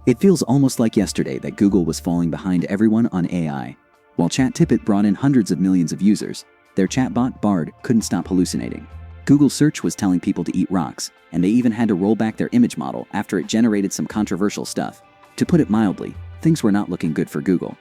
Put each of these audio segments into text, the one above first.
It feels almost like yesterday that Google was falling behind everyone on AI. While ChatTippet brought in hundreds of millions of users, their chatbot, Bard, couldn't stop hallucinating. Google Search was telling people to eat rocks, and they even had to roll back their image model after it generated some controversial stuff. To put it mildly, things were not looking good for Google.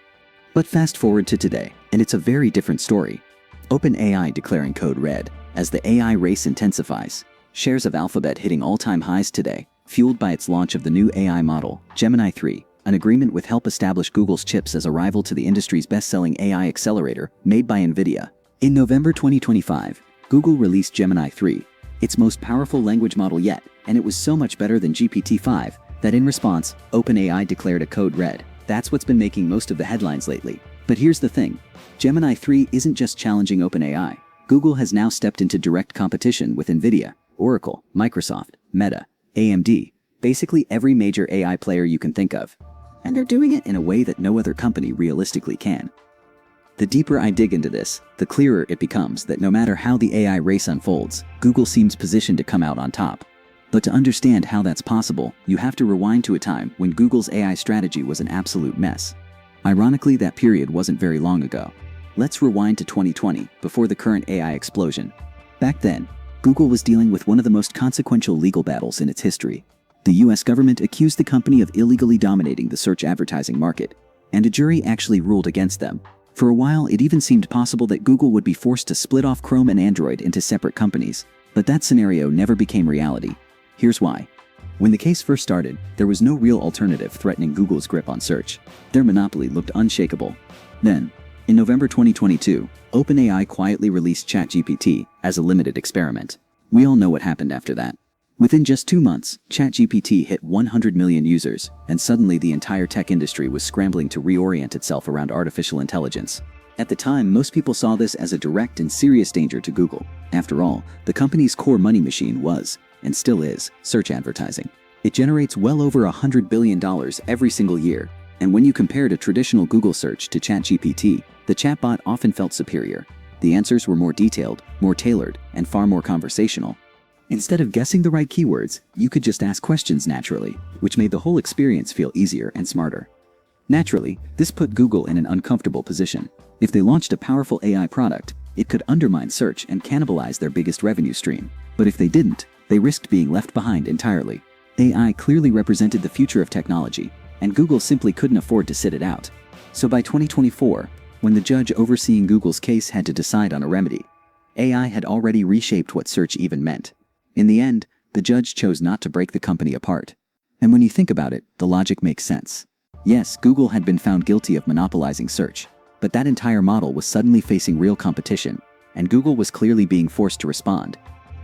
But fast forward to today, and it's a very different story. OpenAI declaring code red as the AI race intensifies. Shares of Alphabet hitting all-time highs today, fueled by its launch of the new AI model, Gemini 3, an agreement with help establish Google's chips as a rival to the industry's best-selling AI accelerator made by Nvidia. In November 2025, Google released Gemini 3, its most powerful language model yet, and it was so much better than GPT-5 that in response, OpenAI declared a code red. That's what's been making most of the headlines lately. But here's the thing, Gemini 3 isn't just challenging OpenAI. Google has now stepped into direct competition with Nvidia, Oracle, Microsoft, Meta, AMD, basically every major AI player you can think of. And they're doing it in a way that no other company realistically can. The deeper I dig into this, the clearer it becomes that no matter how the AI race unfolds, Google seems positioned to come out on top. But to understand how that's possible, you have to rewind to a time when Google's AI strategy was an absolute mess. Ironically, that period wasn't very long ago. Let's rewind to 2020, before the current AI explosion. Back then, Google was dealing with one of the most consequential legal battles in its history. The US government accused the company of illegally dominating the search advertising market, and a jury actually ruled against them. For a while, it even seemed possible that Google would be forced to split off Chrome and Android into separate companies, but that scenario never became reality. Here's why. When the case first started, there was no real alternative threatening Google's grip on search. Their monopoly looked unshakable. Then, in November 2022, OpenAI quietly released ChatGPT as a limited experiment. We all know what happened after that. Within just 2 months, ChatGPT hit 100 million users, and suddenly the entire tech industry was scrambling to reorient itself around artificial intelligence. At the time, most people saw this as a direct and serious danger to Google. After all, the company's core money machine was, and still is, search advertising. It generates well over $100 billion every single year, and when you compared a traditional Google search to ChatGPT, the chatbot often felt superior. The answers were more detailed, more tailored, and far more conversational. Instead of guessing the right keywords, you could just ask questions naturally, which made the whole experience feel easier and smarter. Naturally, this put Google in an uncomfortable position. If they launched a powerful AI product, it could undermine search and cannibalize their biggest revenue stream. But if they didn't, they risked being left behind entirely. AI clearly represented the future of technology, and Google simply couldn't afford to sit it out. So by 2024, when the judge overseeing Google's case had to decide on a remedy, AI had already reshaped what search even meant. In the end, the judge chose not to break the company apart. And when you think about it, the logic makes sense. Yes, Google had been found guilty of monopolizing search, but that entire model was suddenly facing real competition, and Google was clearly being forced to respond.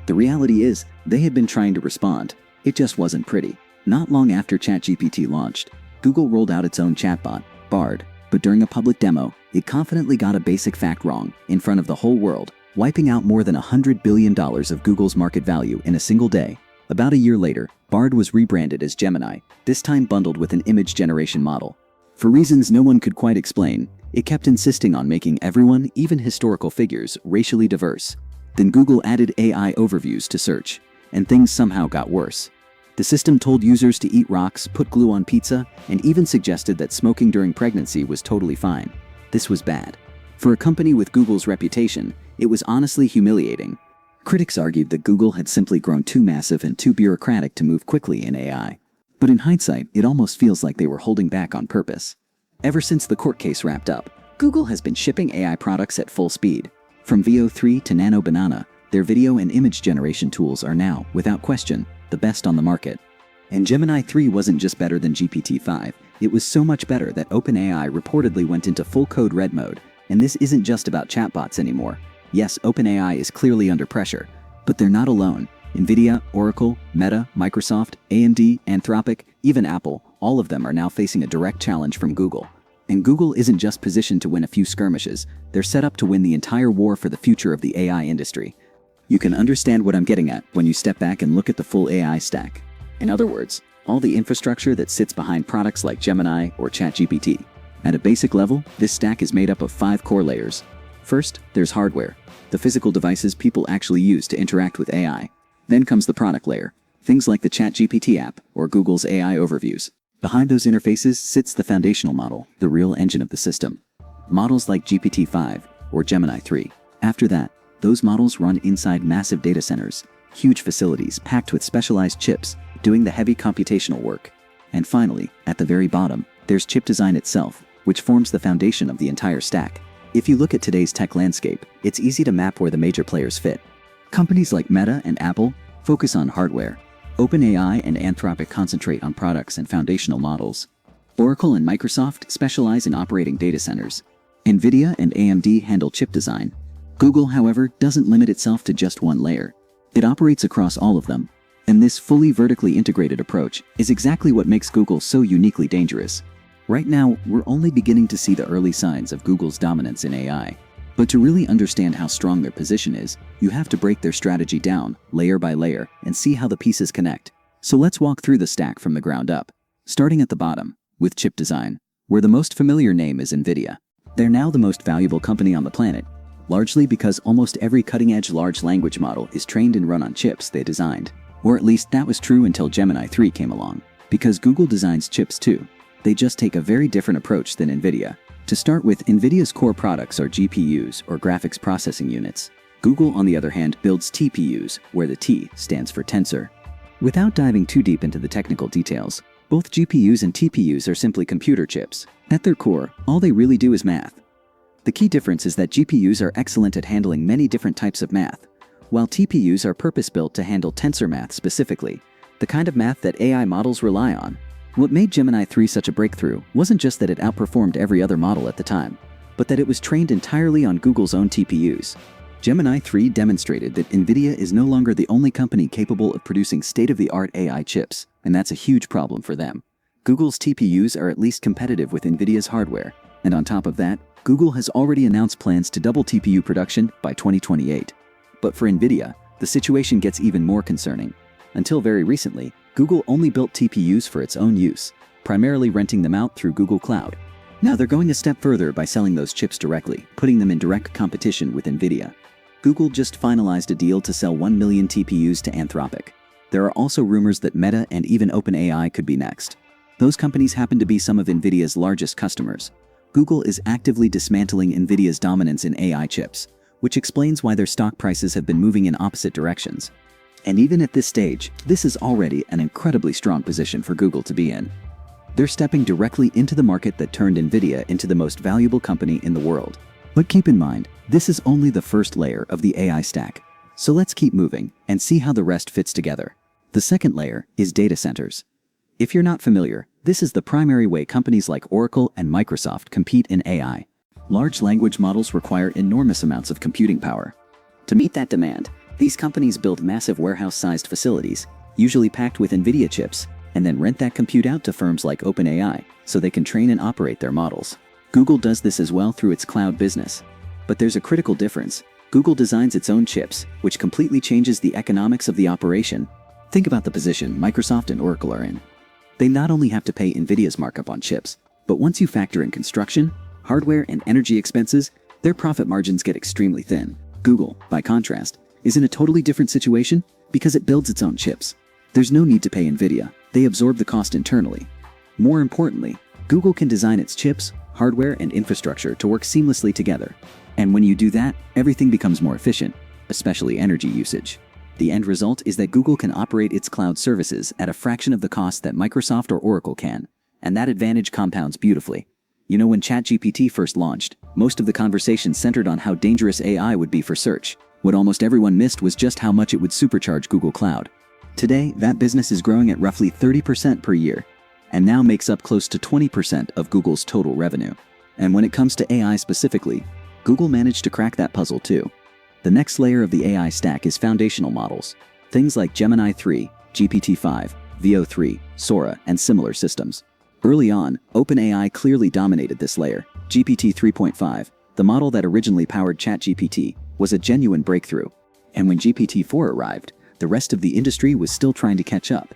The reality is, they had been trying to respond. It just wasn't pretty. Not long after ChatGPT launched, Google rolled out its own chatbot, Bard, but during a public demo, it confidently got a basic fact wrong in front of the whole world, wiping out more than $100 billion of Google's market value in a single day. About a year later, Bard was rebranded as Gemini, this time bundled with an image generation model. For reasons no one could quite explain, it kept insisting on making everyone, even historical figures, racially diverse. Then Google added AI overviews to search, and things somehow got worse. The system told users to eat rocks, put glue on pizza, and even suggested that smoking during pregnancy was totally fine. This was bad. For a company with Google's reputation, it was honestly humiliating. Critics argued that Google had simply grown too massive and too bureaucratic to move quickly in AI. But in hindsight, it almost feels like they were holding back on purpose. Ever since the court case wrapped up, Google has been shipping AI products at full speed. From Veo 3 to Nano Banana, their video and image generation tools are now, without question, the best on the market. And Gemini 3 wasn't just better than GPT-5, it was so much better that OpenAI reportedly went into full code red mode. And this isn't just about chatbots anymore. Yes, OpenAI is clearly under pressure, but they're not alone. Nvidia, Oracle, Meta, Microsoft, AMD, Anthropic, even Apple, all of them are now facing a direct challenge from Google. And Google isn't just positioned to win a few skirmishes, they're set up to win the entire war for the future of the AI industry. You can understand what I'm getting at when you step back and look at the full AI stack. In other words, all the infrastructure that sits behind products like Gemini or ChatGPT. At a basic level, this stack is made up of 5 core layers. First, there's hardware, the physical devices people actually use to interact with AI. Then comes the product layer, things like the ChatGPT app or Google's AI overviews. Behind those interfaces sits the foundational model, the real engine of the system. Models like GPT-5 or Gemini 3. After that, those models run inside massive data centers, huge facilities packed with specialized chips, doing the heavy computational work. And finally, at the very bottom, there's chip design itself, which forms the foundation of the entire stack. If you look at today's tech landscape, it's easy to map where the major players fit. Companies like Meta and Apple focus on hardware. OpenAI and Anthropic concentrate on products and foundational models. Oracle and Microsoft specialize in operating data centers. Nvidia and AMD handle chip design. Google, however, doesn't limit itself to just one layer. It operates across all of them. And this fully vertically integrated approach is exactly what makes Google so uniquely dangerous. Right now, we're only beginning to see the early signs of Google's dominance in AI. But to really understand how strong their position is, you have to break their strategy down, layer by layer, and see how the pieces connect. So let's walk through the stack from the ground up. Starting at the bottom, with chip design, where the most familiar name is Nvidia. They're now the most valuable company on the planet, largely because almost every cutting-edge large language model is trained and run on chips they designed. Or at least that was true until Gemini 3 came along. Because Google designs chips too, they just take a very different approach than Nvidia. To start with, Nvidia's core products are GPUs, or graphics processing units. Google, on the other hand, builds TPUs, where the T stands for tensor. Without diving too deep into the technical details, both GPUs and TPUs are simply computer chips. At their core, all they really do is math. The key difference is that GPUs are excellent at handling many different types of math, while TPUs are purpose-built to handle tensor math specifically, the kind of math that AI models rely on. What made Gemini 3 such a breakthrough wasn't just that it outperformed every other model at the time, but that it was trained entirely on Google's own TPUs. Gemini 3 demonstrated that Nvidia is no longer the only company capable of producing state-of-the-art AI chips, and that's a huge problem for them. Google's TPUs are at least competitive with Nvidia's hardware, and on top of that, Google has already announced plans to double TPU production by 2028. But for Nvidia, the situation gets even more concerning. Until very recently, Google only built TPUs for its own use, primarily renting them out through Google Cloud. Now they're going a step further by selling those chips directly, putting them in direct competition with Nvidia. Google just finalized a deal to sell 1 million TPUs to Anthropic. There are also rumors that Meta and even OpenAI could be next. Those companies happen to be some of Nvidia's largest customers. Google is actively dismantling Nvidia's dominance in AI chips, which explains why their stock prices have been moving in opposite directions. And even at this stage, this is already an incredibly strong position for Google to be in. They're stepping directly into the market that turned Nvidia into the most valuable company in the world. But keep in mind, this is only the first layer of the AI stack. So let's keep moving and see how the rest fits together. The second layer is data centers. If you're not familiar, this is the primary way companies like Oracle and Microsoft compete in AI. Large language models require enormous amounts of computing power. To meet that demand, these companies build massive warehouse-sized facilities, usually packed with Nvidia chips, and then rent that compute out to firms like OpenAI so they can train and operate their models. Google does this as well through its cloud business. But there's a critical difference. Google designs its own chips, which completely changes the economics of the operation. Think about the position Microsoft and Oracle are in. They not only have to pay Nvidia's markup on chips, but once you factor in construction, hardware, and energy expenses, their profit margins get extremely thin. Google, by contrast, is in a totally different situation because it builds its own chips. There's no need to pay Nvidia. They absorb the cost internally. More importantly, Google can design its chips, hardware, and infrastructure to work seamlessly together. And when you do that, everything becomes more efficient, especially energy usage. The end result is that Google can operate its cloud services at a fraction of the cost that Microsoft or Oracle can, and that advantage compounds beautifully. You know, when ChatGPT first launched, most of the conversation centered on how dangerous AI would be for search. What almost everyone missed was just how much it would supercharge Google Cloud. Today, that business is growing at roughly 30% per year, and now makes up close to 20% of Google's total revenue. And when it comes to AI specifically, Google managed to crack that puzzle too. The next layer of the AI stack is foundational models, things like Gemini 3, GPT-5, VO3, Sora, and similar systems. Early on, OpenAI clearly dominated this layer. GPT 3.5, the model that originally powered ChatGPT, was a genuine breakthrough. And when GPT-4 arrived, the rest of the industry was still trying to catch up.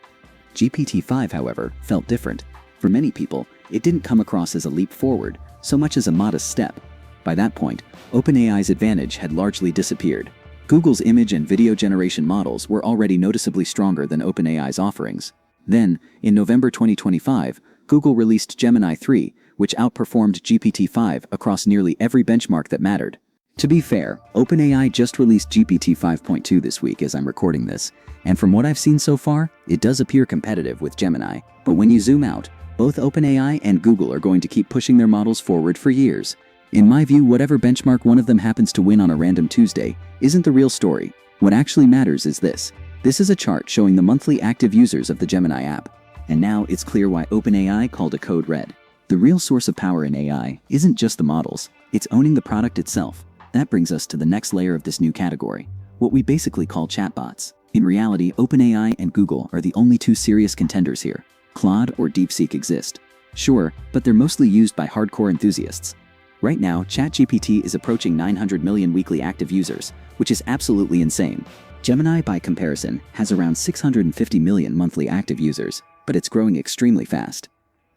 GPT-5, however, felt different. For many people, it didn't come across as a leap forward, so much as a modest step. By that point, OpenAI's advantage had largely disappeared. Google's image and video generation models were already noticeably stronger than OpenAI's offerings. Then, in November 2025, Google released Gemini 3, which outperformed GPT-5 across nearly every benchmark that mattered. To be fair, OpenAI just released GPT 5.2 this week as I'm recording this, and from what I've seen so far, it does appear competitive with Gemini. But when you zoom out, both OpenAI and Google are going to keep pushing their models forward for years. In my view, whatever benchmark one of them happens to win on a random Tuesday isn't the real story. What actually matters is this. This is a chart showing the monthly active users of the Gemini app. And now it's clear why OpenAI called a code red. The real source of power in AI isn't just the models, it's owning the product itself. That brings us to the next layer of this new category, what we basically call chatbots. In reality, OpenAI and Google are the only two serious contenders here. Claude or DeepSeek exist. Sure, but they're mostly used by hardcore enthusiasts. Right now, ChatGPT is approaching 900 million weekly active users, which is absolutely insane. Gemini, by comparison, has around 650 million monthly active users, but it's growing extremely fast.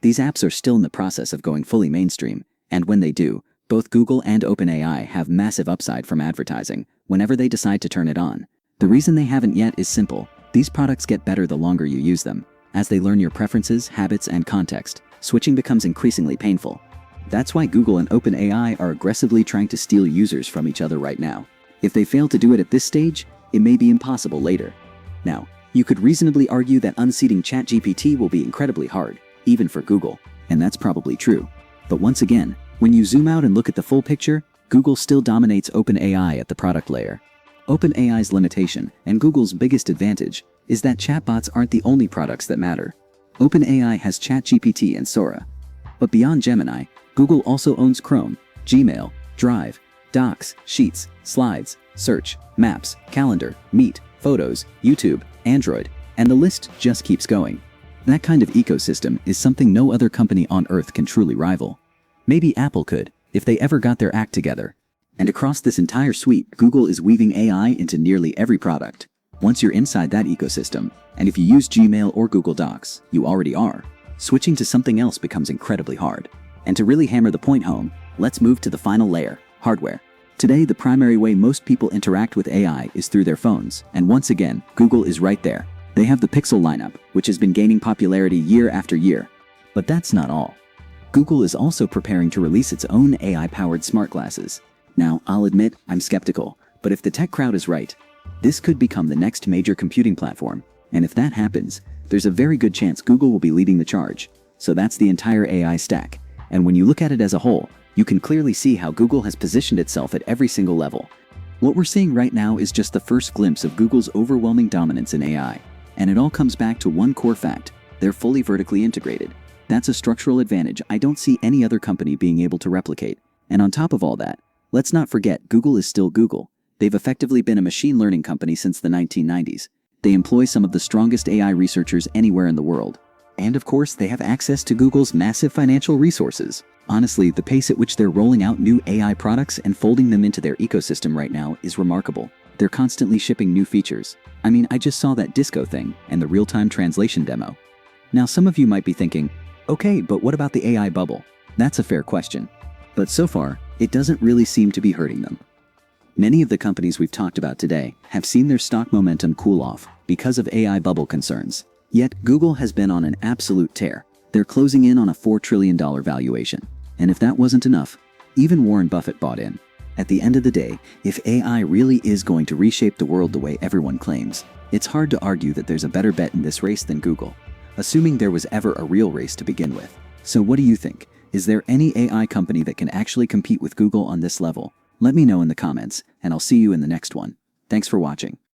These apps are still in the process of going fully mainstream, and when they do, both Google and OpenAI have massive upside from advertising whenever they decide to turn it on. The reason they haven't yet is simple. These products get better the longer you use them. As they learn your preferences, habits, and context, switching becomes increasingly painful. That's why Google and OpenAI are aggressively trying to steal users from each other right now. If they fail to do it at this stage, it may be impossible later. Now, you could reasonably argue that unseating ChatGPT will be incredibly hard, even for Google, and that's probably true. But once again, when you zoom out and look at the full picture, Google still dominates OpenAI at the product layer. OpenAI's limitation, and Google's biggest advantage, is that chatbots aren't the only products that matter. OpenAI has ChatGPT and Sora. But beyond Gemini, Google also owns Chrome, Gmail, Drive, Docs, Sheets, Slides, Search, Maps, Calendar, Meet, Photos, YouTube, Android, and the list just keeps going. That kind of ecosystem is something no other company on Earth can truly rival. Maybe Apple could, if they ever got their act together. And across this entire suite, Google is weaving AI into nearly every product. Once you're inside that ecosystem, and if you use Gmail or Google Docs, you already are, switching to something else becomes incredibly hard. And to really hammer the point home, let's move to the final layer, hardware. Today, the primary way most people interact with AI is through their phones, and once again, Google is right there. They have the Pixel lineup, which has been gaining popularity year after year. But that's not all. Google is also preparing to release its own AI-powered smart glasses. Now, I'll admit, I'm skeptical, but if the tech crowd is right, this could become the next major computing platform. And if that happens, there's a very good chance Google will be leading the charge. So that's the entire AI stack. And when you look at it as a whole, you can clearly see how Google has positioned itself at every single level. What we're seeing right now is just the first glimpse of Google's overwhelming dominance in AI. And it all comes back to one core fact: they're fully vertically integrated. That's a structural advantage I don't see any other company being able to replicate. And on top of all that, let's not forget Google is still Google. They've effectively been a machine learning company since the 1990s. They employ some of the strongest AI researchers anywhere in the world. And of course, they have access to Google's massive financial resources. Honestly, the pace at which they're rolling out new AI products and folding them into their ecosystem right now is remarkable. They're constantly shipping new features. I mean, I just saw that disco thing and the real-time translation demo. Now, some of you might be thinking, okay, but what about the AI bubble? That's a fair question. But so far, it doesn't really seem to be hurting them. Many of the companies we've talked about today have seen their stock momentum cool off because of AI bubble concerns. Yet, Google has been on an absolute tear. They're closing in on a $4 trillion valuation. And if that wasn't enough, even Warren Buffett bought in. At the end of the day, if AI really is going to reshape the world the way everyone claims, it's hard to argue that there's a better bet in this race than Google, assuming there was ever a real race to begin with. So what do you think? Is there any AI company that can actually compete with Google on this level? Let me know in the comments, and I'll see you in the next one. Thanks for watching.